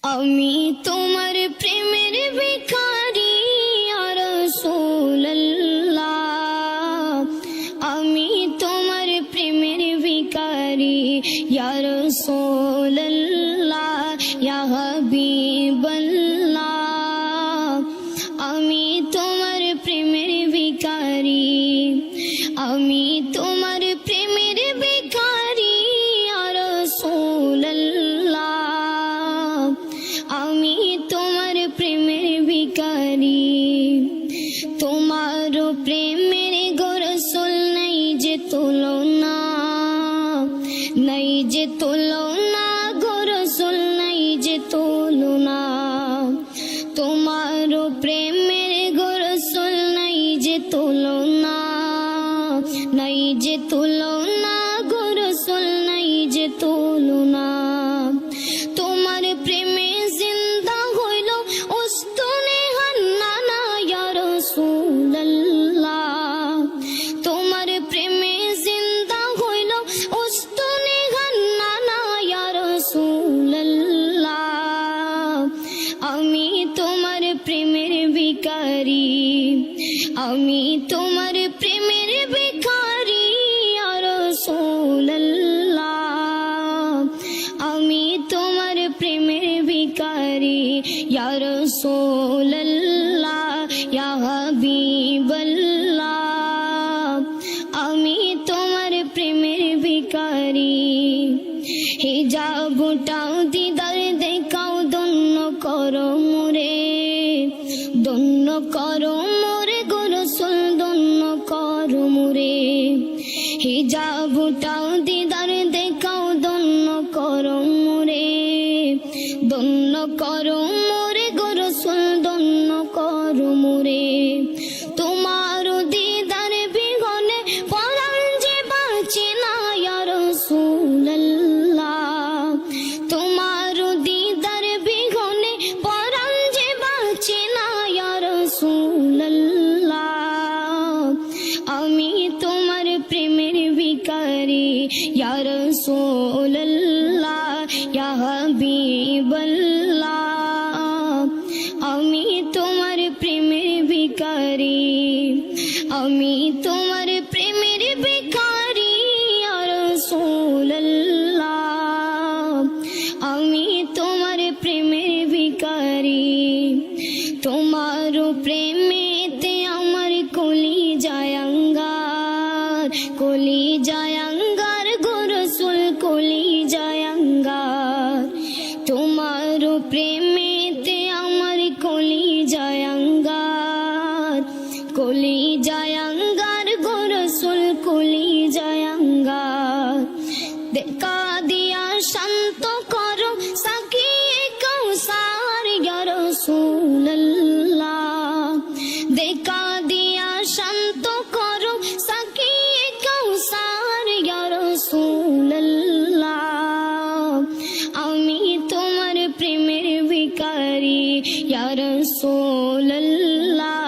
আমি তোমার প্রেমের ভিখারি ইয়া রাসূলুল্লাহ, আমি তোমার প্রেমের ভিখারি ইয়া রাসূলুল্লাহ, ইয়া হাবিবাল্লাহ, আমি তোমার প্রেমের ভিখারি, আমি তোমার প্রেমের ভিখারি ইয়া রাসূলুল্লাহ, আমি তোমার প্রেমের ভিখারি। তোমার প্রেমের গো রাসূল নাই যে তুলনা, নাই যে তুলনা গো রাসূল নাই যে তুলনা। তোমার প্রেমের গো রাসূল নাই যে তুলনা, নাই যে তুলনা গো রাসূল নাই যে তুলনা। তোমার প্রেমে জিন্দা হইল উস্তুনে হান্নানা ইয়া রাসূলুল্লাহ, তোমার প্রেমে জিন্দা হইল উস্তুনে হান্নানা ইয়া রাসূলুল্লাহ, আমি তোমার প্রেমের ভিখারি, আমি তোমার প্রেমের ভিখারি ইয়া রাসূলুল্লাহ, আমি তোমার প্রেমের ভিখারি ইয়া রাসূলুল্লাহ, ইয়া হাবিবাল্লাহ, আমি তোমার প্রেমের ভিখারি। হিজাবটাও দিদার দেখাও ধন্য করো মোরে, ধন্য করো মোরে গো রাসূল, ধন্য করো মোরে। হিজাবটাও দিদার দেখাও ধন্য করো মোরে, ধন্য করো মোরে গো রাসূল, ধন্য করো মোরে। তোমার দিদার বিহনে পরাণ যে বাঁচে না ইয়া রাসূলুল্লাহ, তোমার দিদার বিহনে পরাণ যে বাঁচে না ইয়া রাসূলুল্লাহ, আমি তোমার প্রেমের ভিখারি ইয়া রাসূলুল্লাহ, ইয়া হাবিবাল্লাহ, আমি তোমার প্রেমের ভিখারি, আমি তোমার প্রেমের ভিখারি ইয়া রাসূলুল্লাহ, আমি তোমার প্রেমের ভিখারি। তোমার প্রেমেতে আমার কলিজায় আঙ্গার, কলিজায় আঙ্গার গো রাসূল, কলিজায় আঙ্গার। তোমার প্রেমেতে আমার কলিজায় আঙ্গার, কলিজায় আঙ্গার গো রাসূল, কলিজায় আঙ্গার। দেখা দিয়া শান্ত করো সাকিয়ে কাউসার ইয়া রাসূলুল্লাহ, দেখা দিয়া শান্ত করো সাকিয়ে কাউসার ইয়া রাসূলুল্লাহ, আমি তোমার প্রেমের ভিখারি ইয়া রাসূলুল্লাহ,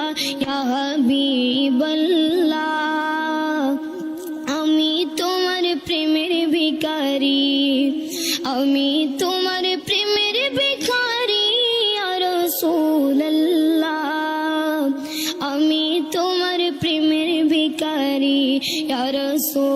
ইয়া হাবিবাল্লাহ, আমি তোমার প্রেমের ভিখারি, আমি তোমার প্রেমের ভিখারি ইয়া রাসূলুল্লাহ, আমি তোমার প্রেমের ভিখারি ইয়া রাসূল।